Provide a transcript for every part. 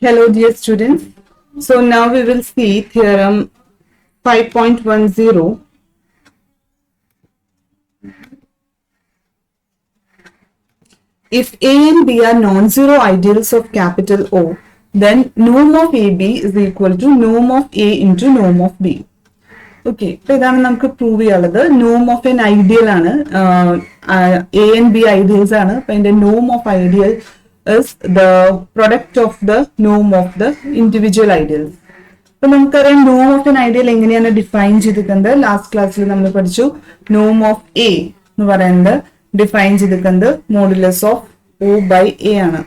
Hello dear students. So now we will see theorem 5.10. If A and B are non-zero ideals of capital O, then norm of AB is equal to norm of A into norm of B. Okay, so ഇതാണ് നമുക്ക് prove ചെയ്യാനുള്ളത്. നോം of N ideal ആണ്. A and B ideals ആണ്. അപ്പൊ അതിന്റെ നോം of ideal is the product of the Noam of the individual ideals. അപ്പൊ നമുക്കറിയാം നോം of N ideal എങ്ങനെയാണ് ഡിഫൈൻ ചെയ്തിരിക്കുന്നത്. ലാസ്റ്റ് ക്ലാസ്സിൽ നമ്മൾ പഠിച്ചു. നോം ഓഫ് എ എന്ന് പറയുന്നത് ഡിഫൈൻ ചെയ്തിരിക്കുന്നത് modulus of O by A ആണ്.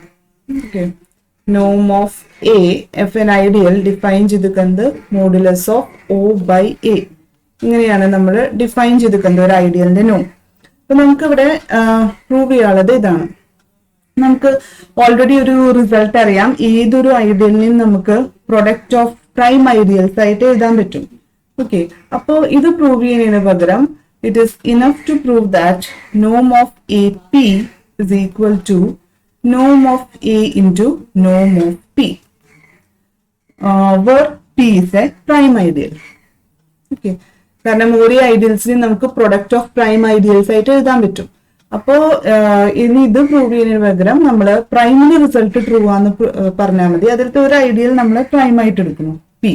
ഓക്കെ, നോം of A of an ideal define ചെയ്തിരിക്കുന്നത് modulus of O by A. ഇങ്ങനെയാണ് നമ്മൾ ഡിഫൈൻ ചെയ്തിരിക്കുന്നത് ഒരു ഐഡിയലിന്റെ നോം. അപ്പൊ നമുക്ക് ഇവിടെ പ്രൂവ് ചെയ്യാനുള്ളത് ഇതാണ്. നമുക്ക് ഓൾറെഡി ഒരു റിസൾട്ട് അറിയാം. ഏതൊരു ഐഡിയലിനും നമുക്ക് പ്രൊഡക്റ്റ് ഓഫ് പ്രൈം ഐഡിയൽസ് ആയിട്ട് എഴുതാൻ പറ്റും. ഓക്കെ, അപ്പോ ഇത് പ്രൂവ് ചെയ്യുന്നതിന് പകരം it is enough to prove that നോം of A P is equal to norm of A into norm of P, where P is a prime ideal. Okay, കാരണം ഓരോ ഐഡിയൽസിനും നമുക്ക് പ്രൊഡക്റ്റ് ഓഫ് പ്രൈം ഐഡിയൽസ് ആയിട്ട് എഴുതാൻ പറ്റും. അപ്പോ ഇനി ഇത് പ്രൂവ് ചെയ്യുന്നതിന് പകരം നമ്മൾ പ്രൈമിന് റിസൾട്ട് ട്രൂ ആന്ന് പറഞ്ഞാൽ മതി. അതിലത്തെ ഒരു ഐഡിയൽ നമ്മൾ പ്രൈം ആയിട്ട് എടുക്കുന്നു, പി.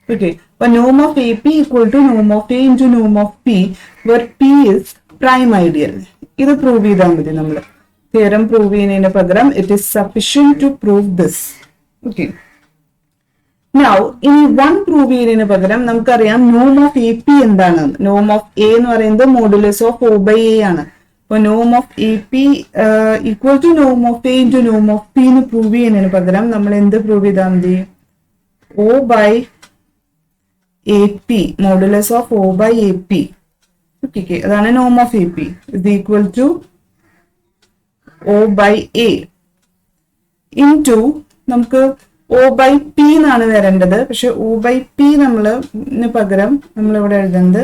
ഓക്കെ, അപ്പൊ നോം of A P equal to Noam of A into Noam of P, were P is prime ideal. ഇത് പ്രൂവ് ചെയ്താൽ മതി. നമ്മൾ theorem prove ചെയ്യുന്നതിന് പകരം it is sufficient to prove this. Okay, now ഇനി 1 പ്രൂവ് ചെയ്യുന്നതിന് പകരം നമുക്കറിയാം നോം ഓഫ് എ പി എന്താണ്. നോം ഓഫ് എ എന്ന് പറയുന്നത് modulus of O by A ആണ്. അപ്പൊ നോം of A P equal to Noam of A into Noam of P എന്ന് പ്രൂവ് ചെയ്യുന്നതിന് പകരം നമ്മൾ എന്ത് പ്രൂവ് ചെയ്താൽ മതി? O by A P, modulus of O by A P. Okay, അതാണ് നോം of A P is equal to O by A into നമുക്ക് O by P എന്നാണ് വരേണ്ടത്. പക്ഷെ O by P നമ്മളിന് പകരം നമ്മൾ ഇവിടെ എഴുതുന്നത്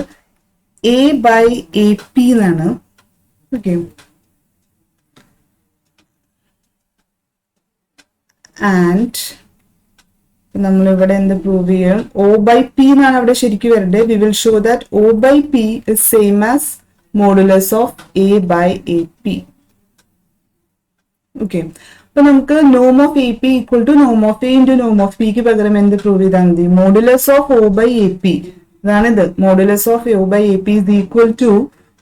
A by AP എന്നാണ്. ഓക്കെ, ആൻഡ് നമ്മളിവിടെ എന്ത് പ്രൂവ് ചെയ്യും? O by P എന്നാണ് അവിടെ ശരിക്കും വരേണ്ടത്. We will show that O by P is same as modulus of A by AP. Okay, അപ്പൊ നമുക്ക് നോം of A P equal to Noam of A into Noam of പിക്ക് പകരം എന്ത് prove ചെയ്താൽ മതി? Modulus of O by A P. അതാണിത്. Modulus of O by A P is equal to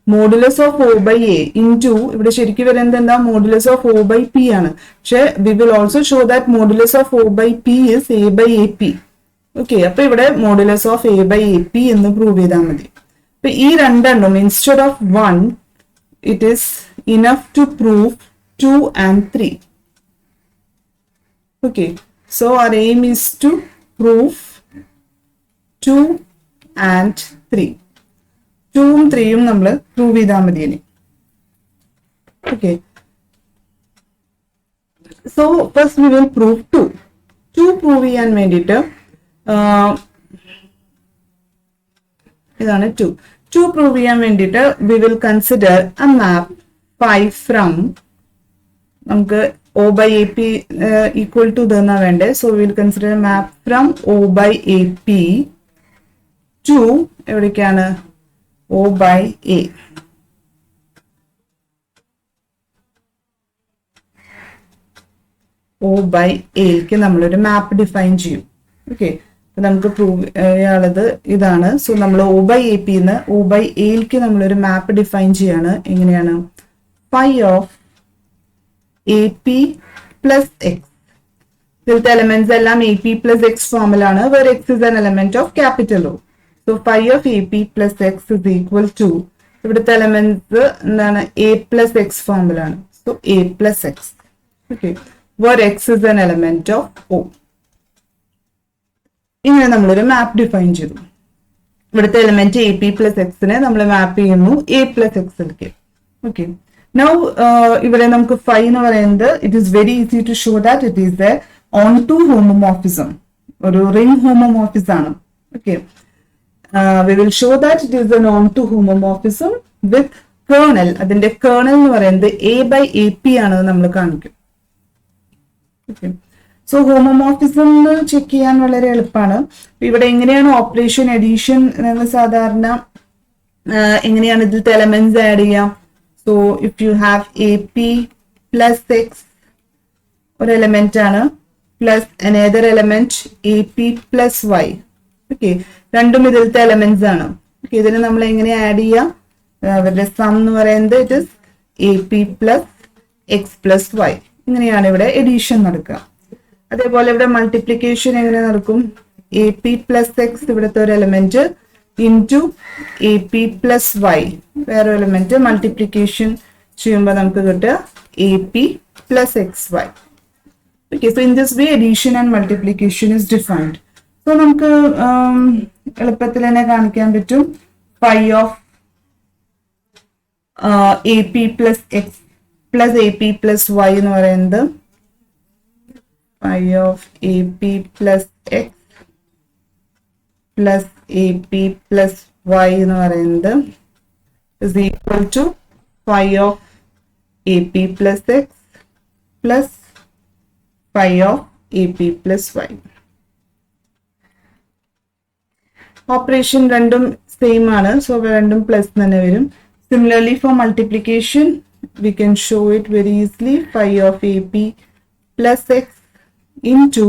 modulus of O by A into ഇവിടെ ശരിക്കും വരുന്നത് എന്താ? Modulus of O by P ആണ്. പക്ഷെ we will also show that modulus of O by P is A by A P. Okay, അപ്പൊ ഇവിടെ modulus of A by A P എന്ന് prove ചെയ്താൽ മതി. അപ്പൊ ഈ രണ്ടെണ്ണം instead of 1 it is enough to prove 2 and 3. Okay, so our aim is to prove 2 and 3. 2 ഉം 3 ഉം നമ്മൾ പ്രൂവ് ചെയ്താൽ മതി. Okay, so first we will prove 2. 2 prove ചെയ്യാൻ വേണ്ടിയിട്ട് ഇതാണ് 2. 2 പ്രൂവ് ചെയ്യാൻ വേണ്ടിയിട്ട് we will consider a map 5 from നമുക്ക് O by A P equal to ഇതെന്നാ വേണ്ടേ. So will consider map from O by A P to എവിടേക്കാണ്? O by A. O by Aക്ക് നമ്മളൊരു മാപ്പ് ഡിഫൈൻ ചെയ്യും. ഓക്കെ, അപ്പൊ നമുക്ക് പ്രൂവ് ചെയ്യാനുള്ളത് ഇതാണ്. സോ നമ്മൾ O by A P ന്ന് O by Aക്ക് നമ്മളൊരു മാപ്പ് ഡിഫൈൻ ചെയ്യാണ്. എങ്ങനെയാണ്? phi of AP plus X. ഇതിലത്തെ എലമെന്റ്സ് എല്ലാം AP plus X ഫോമിലാണ്. where X is an element of capital O. So phi of AP plus X is equal to ഇവിടുത്തെ elements എന്താണ്? A plus X ഫോമിലാണ്. So A plus X. Okay, where X is an element of O. ഇങ്ങനെ നമ്മളൊരു map define ചെയ്തു. ഇവിടുത്തെ element AP plus Xനെ നമ്മൾ മാപ്പ് ചെയ്യുന്നു A plus X lake. Okay, now ഇവിടെ നമുക്ക് phi എന്ന് പറയുന്നത് it is very easy to show that it is a onto homomorphism, ഒരു റിംഗ് ഹോമോമോർഫിസം ആണ്. Okay, we will show that it is an onto homomorphism with kernel. അതിന്റെ kernel എന്ന് പറയുന്നത് A by AP ആണെന്ന് നമ്മൾ കാണിക്കും. Okay, സോ ഹോമോമോർഫിസം ചെക്ക് ചെയ്യാൻ വളരെ എളുപ്പമാണ്. ഇവിടെ എങ്ങനെയാണ് ഓപ്പറേഷൻ എഡീഷൻ എന്ന് സാധാരണ എങ്ങനെയാണ് ഇതിലത്തെ എലമെന്റ്സ് ആഡ് ചെയ്യാം. So if you have AP plus X ഒരു എലമെന്റ് ആണ്, plus another element AP plus Y. Okay, രണ്ടും ഇതിലത്തെ എലമെന്റ്സ് ആണ്. ഓക്കെ, ഇതിന് നമ്മൾ എങ്ങനെ ആഡ് ചെയ്യാം? അവരുടെ സം എന്ന് പറയുന്നത് it is AP plus X plus Y. ഇങ്ങനെയാണ് ഇവിടെ എഡീഷൻ നടക്കുക. അതേപോലെ ഇവിടെ മൾട്ടിപ്ലിക്കേഷൻ എങ്ങനെ നടക്കും? AP പ്ലസ് എക്സ് ഇവിടുത്തെ ഒരു element into AP plus Y വേറെ എലമെന്റ് മൾട്ടിപ്ലിക്കേഷൻ ചെയ്യുമ്പോൾ നമുക്ക് കിട്ടുക AP plus X Y. Okay, so in this way addition and multiplication is defined. So നമുക്ക് എളുപ്പത്തിൽ തന്നെ കാണിക്കാൻ പറ്റും phi of AP plus x plus AP plus y എന്ന് പറയുന്നത് phi of AP plus x plus AP plus y എന്ന് പറയുന്നത് is equal to phi of AP plus x plus phi of AP plus y. Operation random same ആണ്, so random plus തന്നെ വരും. Similarly for multiplication we can show it very easily. Phi of AP plus x into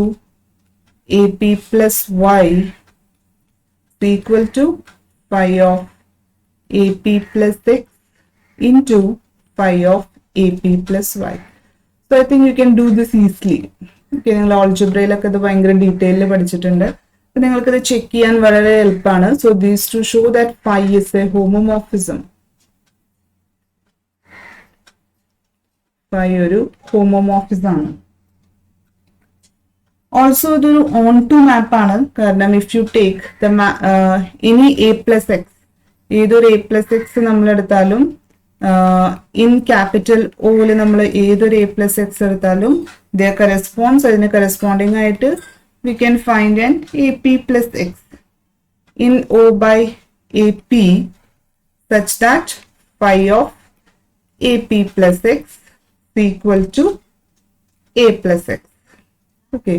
AP plus y is equal to phi of AP plus x into phi of AP plus y. So I think you can do this easily. Okay, നിങ്ങൾ ആൾജിബ്രയിലൊക്കെ ഇത് ഭയങ്കര ഡീറ്റെയിലിൽ പഠിച്ചിട്ടുണ്ട്. അപ്പോൾ നിങ്ങൾക്കത് check ചെയ്യാൻ വളരെ എളുപ്പമാണ്. So these to show that phi is a homomorphism. phi ഒരു ഹോമോമോർഫിസം ആണ്. ഓൾസോ ഇതൊരു ഓൺ ടു മാപ്പ് ആണ്. കാരണം ഇഫ് യു ടേക്ക് ദ ഇനി A പ്ലസ് എക്സ്, ഏതൊരു A പ്ലസ് എക്സ് നമ്മളെടുത്താലും ഇൻ ക്യാപിറ്റൽ ഓല് നമ്മൾ ഏതൊരു A പ്ലസ് എക്സ് എടുത്താലും ദ കറസ്പോണ്ട്സ് അതിന് കറസ്പോണ്ടിങ് ആയിട്ട് we can find an AP plus x in O by AP such that phi of AP plus x equal to A plus X. Okay,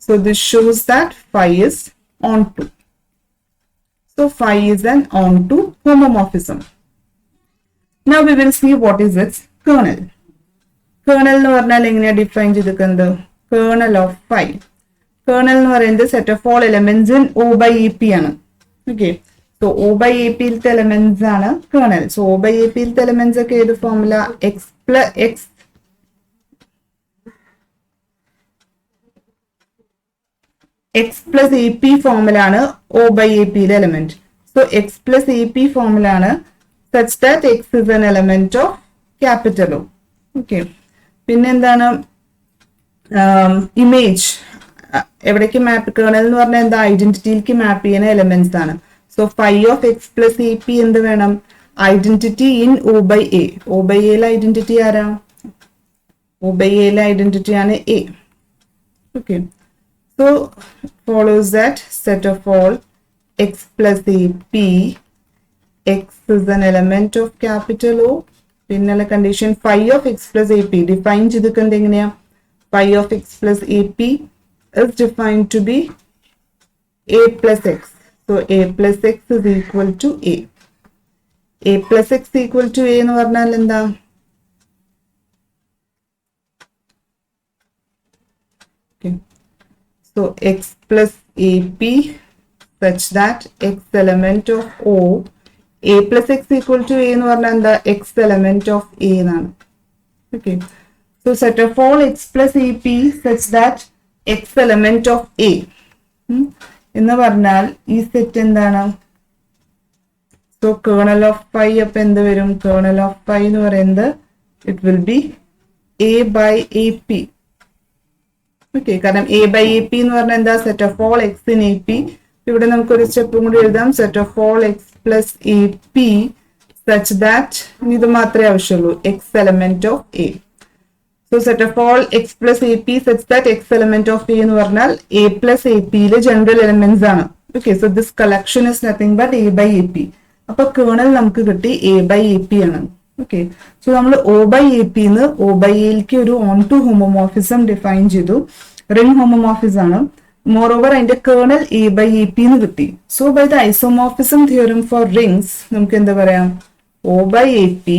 so this shows that phi is onto. So phi is an onto homomorphism. Now we will see what is its kernel. Kernel എന്ന് പറഞ്ഞാൽ എങ്ങനെയാ define ചെയ്തിരിക്കുന്നത്? Kernel of phi. Kernel എന്ന് പറയുന്നത് set of all elements in O by AP ആണ്. Okay, so O by AP യിലത്തെ elements ആണ് kernel. So O by AP യിലത്തെ elements ഒക്കെ ഏത് formula? x plus AP formula ആണ് O by AP യിലെ element. So x plus AP formula ആണ് such that x is an element of capital O. Okay, പിന്നെ എന്താണ് image എവിടേക്ക് മാപ്പ്? Kernel എന്ന് പറഞ്ഞാൽ എന്താ? ഐഡന്റിറ്റിയിലേക്ക് മാപ്പ് ചെയ്യുന്ന എലമെന്റ്സ് ആണ്. So phi of x plus AP എന്ത് വേണം? Identity in O by A. O by A യിലെ ഐഡന്റിറ്റി ആരാ? O by A യിലെ ഐഡന്റിറ്റി ആണ് A. Okay, so follows that set of all x plus AP, x is an element of capital O. പിന്നുള്ള condition phi of x plus AP define ചെയ്തിട്ടുണ്ട് എങ്ങനെയാ? phi of x plus AP is defined to be A plus x. So A plus x is equal to A. A plus x equal to A എന്ന് പറഞ്ഞാൽ എന്താ? Okay, so x plus AP such that x element of O. A plus x equal to A എന്ന് പറഞ്ഞാൽ എന്താ? x element of A എന്നാണ്. Okay, so set of all x plus AP such that x element of A എന്ന് പറഞ്ഞാൽ ഈ set എന്താണ്? So kernel of phi അപ്പൊ എന്ത് വരും? kernel of phi എന്ന് പറയുന്നത് it will be A by AP. Okay, കാരണം A by AP എന്ന് പറഞ്ഞാൽ എന്താ? set of all x in AP. ഇവിടെ നമുക്കൊരു സ്റ്റെപ്പും കൂടി എഴുതാം. set of all x plus AP such that ഇത് മാത്രമേ ആവശ്യമുള്ളൂ x element of A. So set of all x plus AP such that x element of A എന്ന് പറഞ്ഞാൽ A plus AP യിലെ ജനറൽ എലമെന്റ്സ് ആണ്. Okay, so this collection is nothing but A by AP. അപ്പൊ kernel നമുക്ക് കിട്ടി A by AP ആണ്. Okay, so നമ്മൾ O by AP ന്ന് O by A യിലേക്ക് ഒരു ഓൺ ടു ഹോമോമോർഫിസം ഡിഫൈൻ ചെയ്തു. റിംഗ് ഹോമോമോർഫിസം ആണ്. മോറോവർ അതിന്റെ kernel A by A P എന്ന് കിട്ടി. So by the isomorphism theorem for rings നമുക്ക് എന്താ പറയാം, O by A P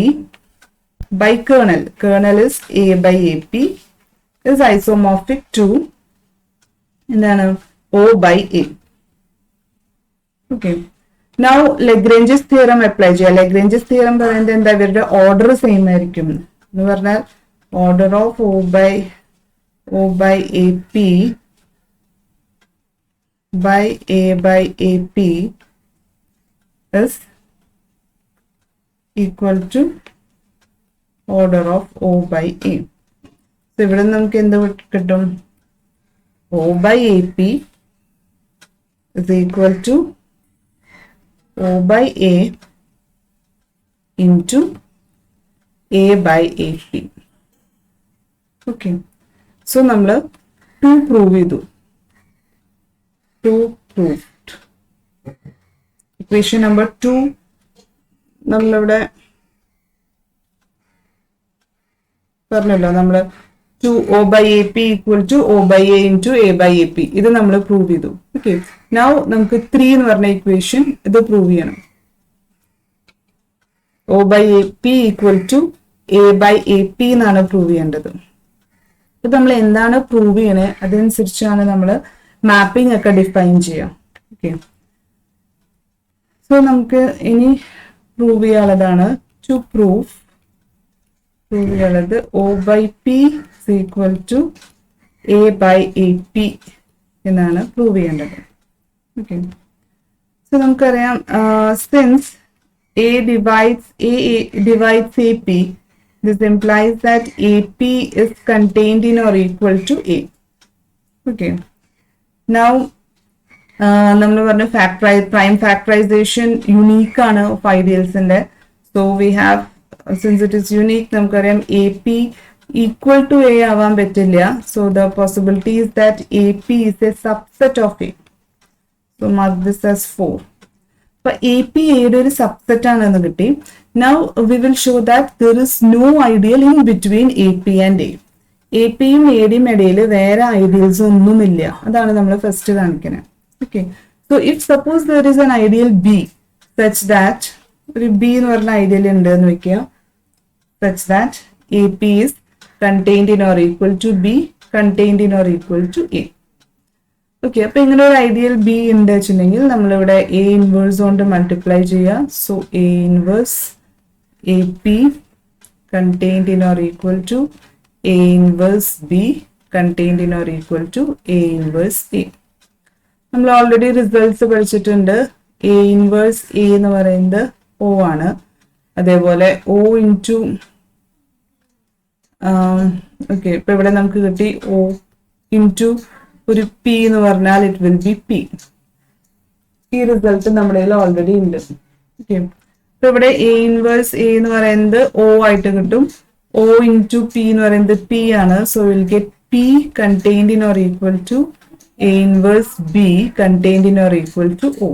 by kernel is A by A P is isomorphic to എന്താണ് O by A. Okay, now Lagrange's theorem apply ചെയ്യാം. Lagrange's theorem പറയുന്നത് എന്താ, ഇവരുടെ order same ആയിരിക്കും എന്ന് പറഞ്ഞാൽ order of O by AP by A by AP is equal to order of O by A. So ഇവിടെ നമുക്ക് എന്ത് കിട്ടും, O by AP is equal to O by A into A by AP. Okay. So നമ്മൾ 2 prove ചെയ്തു. 2 proved. Equation number 2 നമ്മളിവിടെ പറഞ്ഞല്ലോ, നമ്മൾ 2O by AP equal to O by A into A by AP. ഇത് നമ്മൾ prove ചെയ്തു. Okay, now നമുക്ക് 3 എന്ന് പറഞ്ഞ ഇക്വേഷൻ ഇത് പ്രൂവ് ചെയ്യണം. O by AP equal to A by AP എന്നാണ് പ്രൂവ് ചെയ്യേണ്ടത്. ഇപ്പൊ നമ്മൾ എന്താണ് പ്രൂവ് ചെയ്യണേ അതനുസരിച്ചാണ് നമ്മൾ മാപ്പിംഗ് ഒക്കെ ഡിഫൈൻ ചെയ്യാം. ഓക്കെ, സോ നമുക്ക് ഇനി പ്രൂവ് ചെയ്യാനുള്ളതാണ് ടു പ്രൂവ് ചെയ്യാനുള്ളത് O by P is equal to A by AP എന്നാണ് പ്രൂവ് ചെയ്യേണ്ടത്. ഓക്കെ, സോ നമുക്കറിയാം since A divides AP, this implies that AP is contained in or equal to A. Okay. Now, നമ്മൾ പറഞ്ഞ prime factorization unique ആണ് of ideals ന്റെ. So we have, since it is unique, നമുക്കറിയാം AP equal to A ആവാൻ പറ്റില്ല. So the possibility is that AP is a subset of A. So mark this as 4. അപ്പൊ AP യുടെ ഒരു subset ആണെന്ന് കിട്ടി. Now we will show that there is no ideal in between AP and A. AP യും A യുടെയും ഇടയിൽ വേറെ ideals ഒന്നുമില്ല. അതാണ് നമ്മൾ ഫസ്റ്റ് കാണിക്കുന്നത്. Okay, so if suppose there is an ideal B such that ഒരു B എന്ന് പറഞ്ഞ ഐഡിയൽ ഉണ്ട് എന്ന് വെക്കുക, such that AP is contained in or equal to B, contained in or equal to A. Okay, അപ്പൊ ഇങ്ങനെ ഒരു ഐഡിയൽ ബി ഉണ്ട് വെച്ചിട്ടുണ്ടെങ്കിൽ നമ്മളിവിടെ എ ഇൻവേഴ്സ് കൊണ്ട് മൾട്ടിപ്ലൈ ചെയ്യുക. So A inverse A P contained in or equal to A inverse B contained in or equal to A inverse A. നമ്മൾ already results പഠിച്ചിട്ടുണ്ട്. എ ഇൻവേഴ്സ് എ എന്ന് പറയുന്നത് O ആണ്. അതേപോലെ ഒ ഇൻറ്റു ഓക്കെ, ഇപ്പൊ ഇവിടെ നമുക്ക് കിട്ടി ഒ ഇൻറ്റു ഒരു പി എന്ന് പറഞ്ഞാൽ ഇറ്റ് വിൽ ബി പി. ഈ റിസൾട്ട് നമ്മുടെ ഓൾറെഡി ഉണ്ട്. ഓക്കെ, അപ്പൊ ഇവിടെ എ ഇൻവേഴ്സ് എ എന്ന് പറയുന്നത് ഒ ആയിട്ട് കിട്ടും. ഒ ഇൻറ്റു പി എന്ന് പറയുന്നത് പി ആണ്. So will get P contained in or equal to A inverse B contained in or equal to O.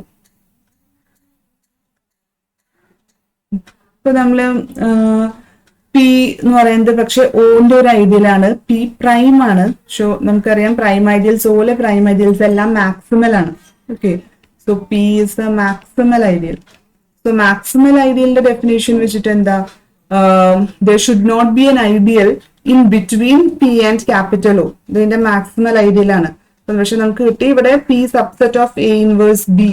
ഇപ്പൊ നമ്മള് പി എന്ന് പറയുന്നത് പക്ഷെ ഓന്റെ ഒരു ഐഡിയൽ ആണ്, പി പ്രൈം ആണ്. സോ നമുക്കറിയാം പ്രൈം ഐഡിയൽസ്, ഓലെ പ്രൈം ഐഡിയൽസ് എല്ലാം മാക്സിമൽ ആണ്. Okay, so P is a maximal ideal. So maximal ഐഡിയലിന്റെ ഡെഫിനേഷൻ വെച്ചിട്ട് എന്താ, there should not be an ideal in between P and capital O. ഇതിന്റെ മാക്സിമൽ ഐഡിയൽ ആണ്. പക്ഷെ നമുക്ക് കിട്ടി ഇവിടെ P subset of A inverse B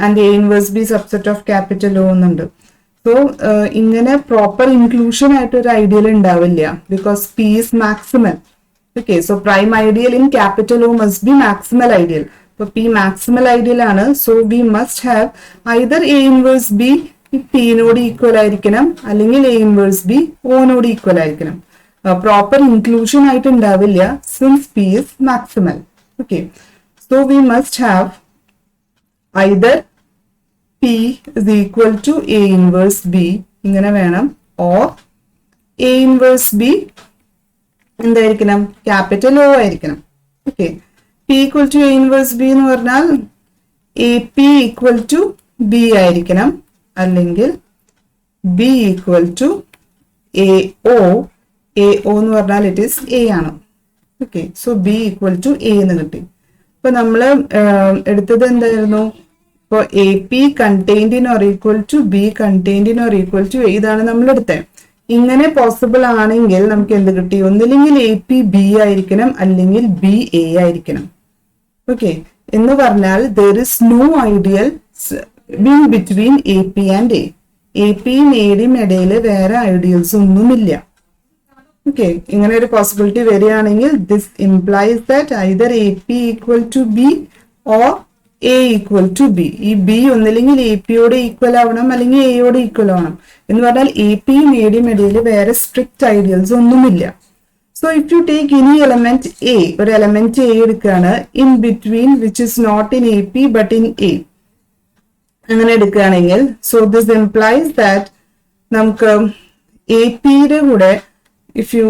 and A inverse B subset of capital O എന്നുണ്ട്. സോ ഇങ്ങനെ പ്രോപ്പർ ഇൻക്ലൂഷൻ ആയിട്ട് ഒരു ഐഡിയൽ ഉണ്ടാവില്ല, because P is maximal. Okay, so prime ideal in capital O must be maximal ideal. അപ്പൊ P maximal ideal ആണ്. So we must have either A inverse B പിനോട് equal ആയിരിക്കണം, അല്ലെങ്കിൽ A inverse B ഓനോട് equal ആയിരിക്കണം. Proper inclusion ആയിട്ട് ഉണ്ടാവില്ല since P is maximal. Okay, so we must have either P is equal to A inverse B ഇങ്ങനെ വേണം, or A inverse B എന്തായിരിക്കണം, ക്യാപിറ്റൽ O ആയിരിക്കണം. Okay, P equal to A inverse B എന്ന് പറഞ്ഞാൽ AP equal to B ആയിരിക്കണം, അല്ലെങ്കിൽ B equal to AO. AO എന്ന് പറഞ്ഞാൽ ഇറ്റ് ഈസ് A ആണ്. Okay, so B equal to A എന്ന് കിട്ടി. ഇപ്പൊ നമ്മള് എടുത്തത് എന്തായിരുന്നു? ഇപ്പൊ A P contained in or equal to B contained in or equal to A, ഇതാണ് നമ്മൾ എടുത്തത്. ഇങ്ങനെ പോസിബിൾ ആണെങ്കിൽ നമുക്ക് എന്ത് കിട്ടി? ഒന്നില്ലെങ്കിൽ എ പി ബി ആയിരിക്കണം, അല്ലെങ്കിൽ ബി എ ആയിരിക്കണം. ഓക്കെ, എന്ന് പറഞ്ഞാൽ there is no ideal in between A P and A. A പിയും എയുടെയും ഇടയിൽ വേറെ ഐഡിയൽസ് ഒന്നുമില്ല. ഓക്കെ, ഇങ്ങനെ ഒരു പോസിബിലിറ്റി വരികയാണെങ്കിൽ this implies that either A P equal to B or A equal to B. ഈ ബി ഒന്നില്ലെങ്കിൽ എ പിയോട് ഈക്വൽ ആവണം, അല്ലെങ്കിൽ എയോട് ഈക്വൽ ആവണം. എന്ന് പറഞ്ഞാൽ എ പിയും എയുടെയും ഇടയിൽ വേറെ സ്ട്രിക്റ്റ് ഐഡിയൽസ് ഒന്നുമില്ല. So if you take any element A, ഒരു എലമെന്റ് എ എടുക്കുകയാണ്, in between which is not in A P but in A, അങ്ങനെ എടുക്കുകയാണെങ്കിൽ സോ ദിസ് ഇംപ്ലൈസ് ദാറ്റ് നമുക്ക് എ പിയുടെ കൂടെ if you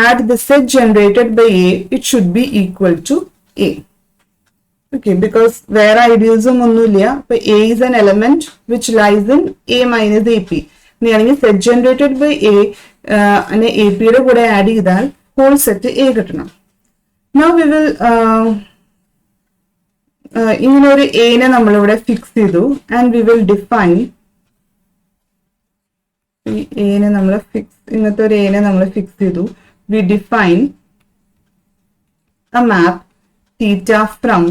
add the set generated by A, it should be equal to A. Okay, because where ideals ഒന്നുമില്ല. അപ്പോൾ A is an element which lies in A minus AP. ഇനിയാണെങ്കിൽ set generated by A അല്ലെ A P യുടെ കൂടെ add ചെയ്താൽ whole set A കിട്ടണം. Now we will ഇങ്ങനെ ഒരു A നെ നമ്മളിവിടെ ഫിക്സ് ചെയ്തു and we will define എനെ നമ്മൾ ഇങ്ങനത്തെ ഒരു എനെ നമ്മൾ ഫിക്സ് ചെയ്തു. We define a map theta from,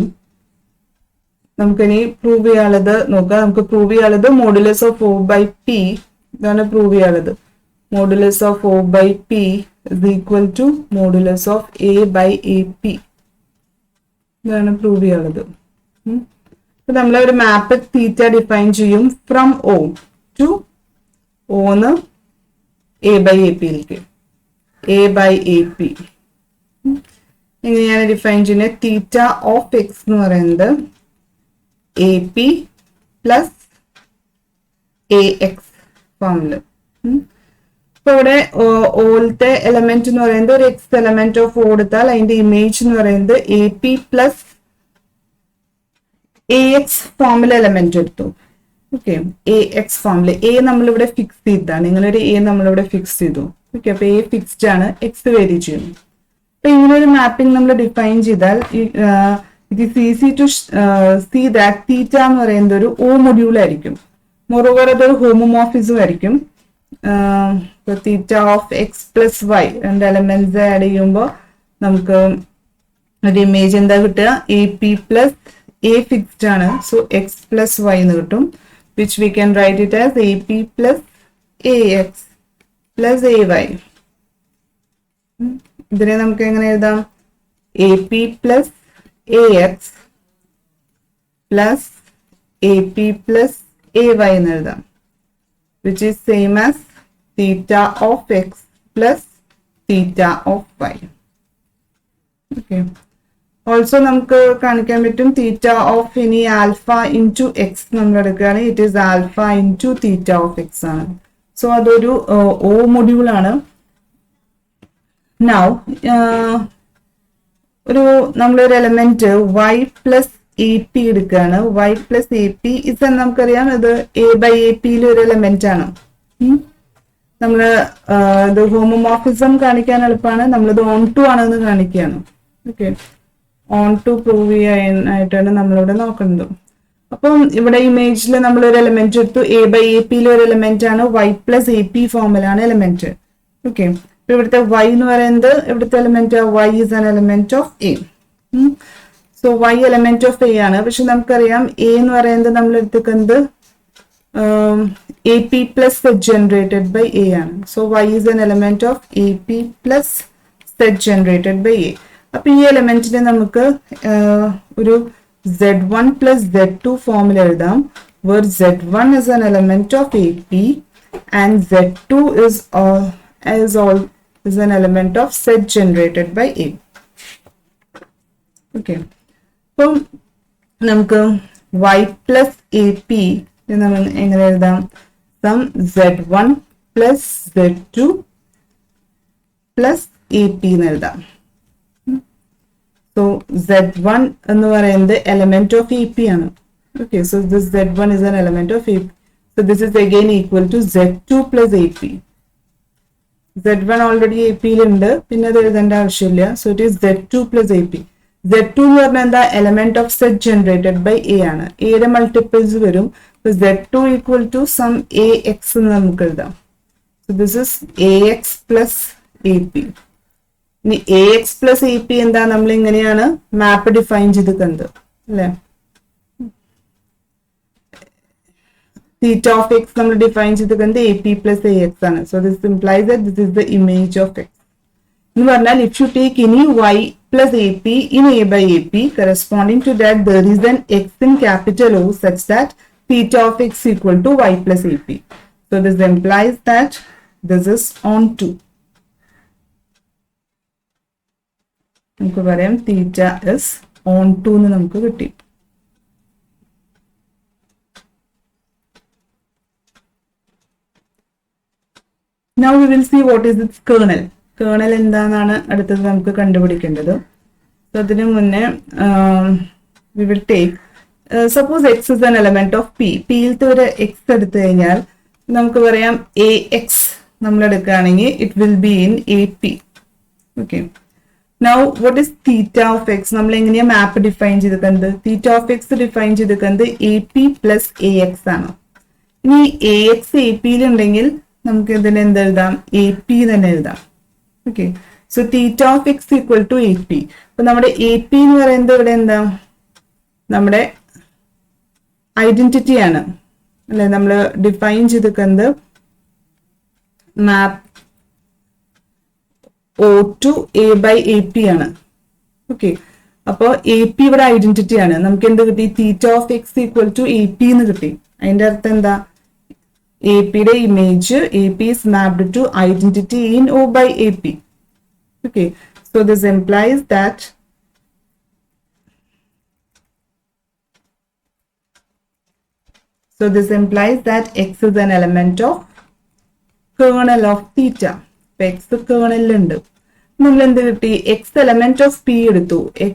നമുക്കിനി പ്രൂവ് ചെയ്യാനുള്ളത് നോക്കാം. നമുക്ക് പ്രൂവ് ചെയ്യാനുള്ളത് modulus of O by P, ഇതാണ് പ്രൂവ് ചെയ്യാനുള്ളത്. Modulus of O by P is equal to modulus of A by A P, ഇതാണ് പ്രൂവ് ചെയ്യാനുള്ളത്. അപ്പൊ നമ്മൾ ഒരു മാപ്പ് തീറ്റ ഡിഫൈൻ ചെയ്യും ഫ്രം O ടു ഓന്ന് എ ബൈ എ പിയിലേക്ക്, എ ബൈ എ പി. എങ്ങനെയാണ് ഡിഫൈൻ ചെയ്യുന്നത്? തീറ്റ ഓഫ് എക്സ് എന്ന് പറയുന്നത് A P plus A x ഫോമില്. ഇപ്പൊ ഇവിടെ ഓലത്തെ എലമെന്റ് എന്ന് പറയുന്നത് ഒരു എക്സ് എലമെന്റ് ഓഫ് ഓ എടുത്താൽ അതിന്റെ ഇമേജ് എന്ന് പറയുന്നത് A P plus A x ഫോമിലെ എലമെന്റ് എടുത്തു. ഓക്കെ, എ എക്സ് ഫോമില് എ നമ്മളിവിടെ ഫിക്സ് ചെയ്താണ്. ഇങ്ങനെ ഒരു എ നമ്മളിവിടെ ഫിക്സ് ചെയ്തു. ഓക്കെ, അപ്പൊ എ ഫിക്സ്ഡ് ആണ്, എക്സ് വേരി ചെയ്യുന്നു. അപ്പൊ ഇങ്ങനെ ഒരു മാപ്പിംഗ് നമ്മൾ ഡിഫൈൻ ചെയ്താൽ it is easy to see that theta എന്ന് പറയുന്നത് ഒരു ഓ മൊഡ്യൂൾ ആയിരിക്കും. മോറോവർ അതൊരു ഹോമോമോർഫിസം ആയിരിക്കും. Theta of x plus y രണ്ട് എലമെന്റ്സ് ആഡ് ചെയ്യുമ്പോൾ നമുക്ക് ഒരു ഇമേജ് എന്താ കിട്ടുക? A P plus A fixed ആണ്, സോ എക്സ് പ്ലസ് വൈ എന്ന് കിട്ടും. which we can write it as AP plus AX plus AY. ഇതിനെ നമുക്ക് എങ്ങനെ എഴുതാം? AP plus AX plus AP plus AY എന്ന് എഴുതാം, which is same as theta of X plus theta of Y. Okay. Also നമുക്ക് കാണിക്കാൻ പറ്റും theta of ഇനി ആൽഫ ഇൻറ്റു എക്സ് നമ്മൾ എടുക്കുകയാണ്, it is alpha into theta of X ആണ്. So അതൊരു ഓ മൊഡ്യൂൾ ആണ്. നൗ നമ്മളൊരു element Y plus A P എടുക്കുകയാണ്. വൈ പ്ലസ് എ പി ഇത് നമുക്കറിയാം, ഇത് എ ബൈ എ പിയിലെ ഒരു എലമെന്റ് ആണ്. നമ്മള് ഇത് ഹോമോമോർഫിസം കാണിക്കാൻ എളുപ്പമാണ്, നമ്മളിത് ഓൺ ടു ആണെന്ന് കാണിക്കുകയാണ്. ഓക്കെ, ഓൺ ടു പ്രൂവ് ചെയ്യാനായിട്ടാണ് നമ്മളിവിടെ നോക്കുന്നത്. അപ്പം ഇവിടെ ഇമേജിൽ നമ്മൾ ഒരു എലമെന്റ് എടുത്തു, എ ബൈ എ പിയിലെ ഒരു എലമെന്റ് ആണ്, വൈ പ്ലസ് എ പി ഫോമിലാണ് എലമെന്റ്. ഓക്കെ, ഇവിടുത്തെ വൈ എന്ന് പറയുന്നത് ഇവിടുത്തെ element y is an element of A. So y element of A ആണ്. പക്ഷെ നമുക്കറിയാം എ എന്ന് പറയുന്നത് നമ്മൾ എടുക്കുന്നത് A P plus set generated by A ആണ്. So y is an element of A P plus set generated by A. അപ്പൊ ഈ എലമെന്റിനെ നമുക്ക് ഒരു Z1 plus Z2 ഫോമിൽ എഴുതാം, where Z1 is an element of AP and Z2 is an element of set generated by A. Okay, അപ്പം നമുക്ക് Y plus AP നമ്മൾ എങ്ങനെ എഴുതാം? Some Z1 plus Z2 plus AP എന്ന് എഴുതാം. So Z1 എന്ന് പറയുന്നത് element of AP ആണ്. Okay, so this Z1 is an element of AP. So this is again equal to Z2 plus AP. Z1 already A പിയിലുണ്ട്, പിന്നെ അത് എഴുതേണ്ട ആവശ്യമില്ല. So it is Z2 plus A P. Z2 എന്ന് പറഞ്ഞാൽ എന്താ, element of set generated by A ആണ്. എയുടെ മൾട്ടിപ്പിൾസ് വരും. Z2 equal to some A x എന്ന് നമുക്ക് എഴുതാം. So this is A x plus A P. ഇനി A x plus A P എന്താ, നമ്മൾ ഇങ്ങനെയാണ് മാപ്പ് ഡിഫൈൻ ചെയ്തിട്ടുണ്ട് അല്ലെ. theta of x നമ്മൾ ഡിഫൈൻ ചെയ്തിരിക്കുന്നത് A P plus A x ആണ്. So this implies that this is the image of x എന്ന് പറഞ്ഞാൽ ഇഫ് യു ടേക്ക് ഇനി y plus ap in a by ap, corresponding to that there is an x in capital O such that theta of x equal to y plus ap. So this implies that this is onto. നമുക്ക് പറയാം theta is onto എന്ന് നമുക്ക് കിട്ടി. Now we will see what is its kernel. Kernel എന്താണെന്നാണ് അടുത്തത് നമുക്ക് കണ്ടുപിടിക്കേണ്ടത്. So അതിന് മുന്നേ we will take suppose x is an element of P. പിയിലത്തെ ഒരു എക്സ് എടുത്തു കഴിഞ്ഞാൽ നമുക്ക് പറയാം എ എക്സ് നമ്മൾ എടുക്കുകയാണെങ്കിൽ it will be in A P. Okay, now what is theta of X? നമ്മൾ എങ്ങനെയാ മാപ്പ് ഡിഫൈൻ ചെയ്തിരിക്കുന്നത്? തീറ്റ ഓഫ് എക്സ് ഡിഫൈൻ ചെയ്തിരിക്കുന്നത് A P plus A x ആണ്. ഇനി എ എക്സ് എ പിയിലുണ്ടെങ്കിൽ നമുക്ക് ഇതിന് എന്തെഴുതാം, എ പി തന്നെ എഴുതാം. Okay, so theta of X equal to A P. അപ്പൊ നമ്മുടെ എ പി എന്ന് പറയുന്നത് ഇവിടെ എന്താ, നമ്മുടെ ഐഡന്റിറ്റി ആണ് അല്ലെ. നമ്മൾ ഡിഫൈൻ ചെയ്തിരിക്കുന്നത് map O to A by A P ആണ്. ഓക്കെ, അപ്പോ എ പി ഇവിടെ ഐഡന്റിറ്റി ആണ്. നമുക്ക് എന്ത് കിട്ടി, theta of X equal to A P എന്ന് കിട്ടി. അതിന്റെ അർത്ഥം എന്താ, എ പിയുടെ image A P is mapped to identity in O by AP. Okay, so this implies that x is an element of kernel of theta. x kernel ഉണ്ട്. നമ്മൾ എന്ത് കിട്ടി, x element of p എടുത്തു. x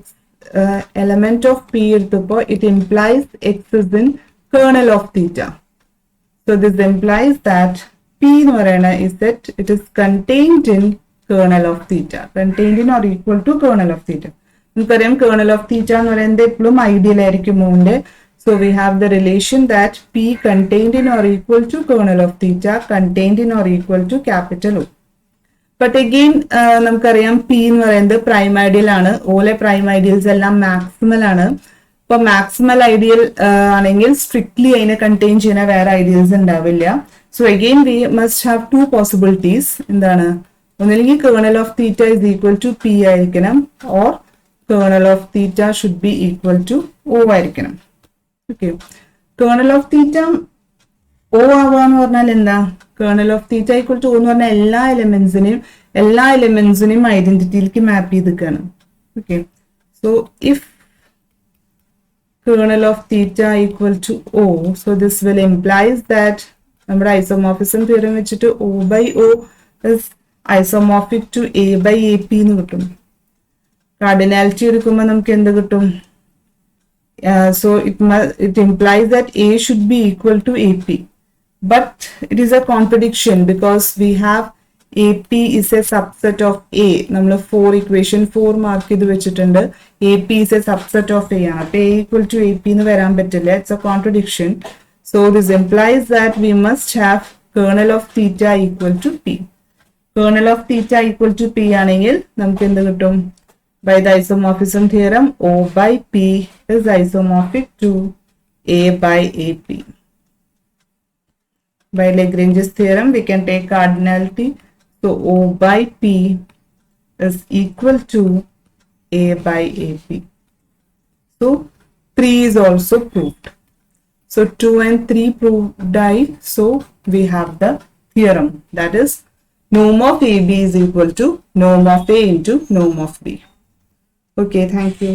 element of p എടുത്തപ്പോൾ it implies x is in kernel of theta. So this implies that P എന്ന് പറയുന്ന is that it is contained in kernel of theta, contained in or equal to kernel of theta. നമുക്കറിയാം kernel of theta എന്ന് പറയുന്നത് എപ്പോഴും ideal ആയിരിക്കും മോന്റെ. So we have the relation that P contained in or equal to kernel of theta, contained in or equal to capital O. But again നമുക്കറിയാം P എന്ന് പറയുന്നത് prime ideal ആണ്. ഓലെ പ്രൈം ഐഡിയൽസ് എല്ലാം മാക്സിമൽ ആണ്. ഇപ്പൊ മാക്സിമൽ ഐഡിയൽ ആണെങ്കിൽ strictly അതിനെ കണ്ടെയ്ൻ ചെയ്യുന്ന വേറെ ഐഡിയൽസ് ഉണ്ടാവില്ല. So again we must have two possibilities. എന്താണ്, ഒന്നില്ലെങ്കിൽ kernel of theta is equal to P ആയിരിക്കണം, or kernel of theta should be equal to O ആയിരിക്കണം. Okay, kernel of theta O ആവാന്ന് പറഞ്ഞാൽ എന്താ, kernel of theta equal to O എന്ന് പറഞ്ഞാൽ എല്ലാ എലിമെന്റ്സിനെയും ഐഡന്റിറ്റിയിലേക്ക് മാപ്പ് ചെയ്തിരിക്കുകയാണ്. Okay, so if kernel of theta equal to O, so this will implies that നമ്മുടെ isomorphism theorem വെച്ചിട്ട് O by O is isomorphic to A by AP എന്ന് കിട്ടും. കാർഡിനാലിറ്റി എടുക്കുമ്പോൾ നമുക്ക് എന്ത് കിട്ടും, so it implies that A should be equal to AP, but it is a contradiction because we have AP is a subset of A. നമ്മൾ 4 equation 4 mark ചെയ്ത് വെച്ചിട്ടുണ്ട്. AP is a subset of A ആണ്. A equal to AP എന്ന് വരാൻ പറ്റില്ല. It's a contradiction. So this implies that we must have kernel of theta equal to P. Kernel of theta equal to P ആണെങ്കിൽ നമുക്ക് എന്ത് കിട്ടും, by the isomorphism theorem O by P is isomorphic to A by AP. By Lagrange's theorem we can take cardinality. So O by P is equal to A by AP. So 3 is also proved. So 2 and 3 proved I. So we have the theorem, that is norm of AB is equal to norm of A into norm of B. Okay, thank you.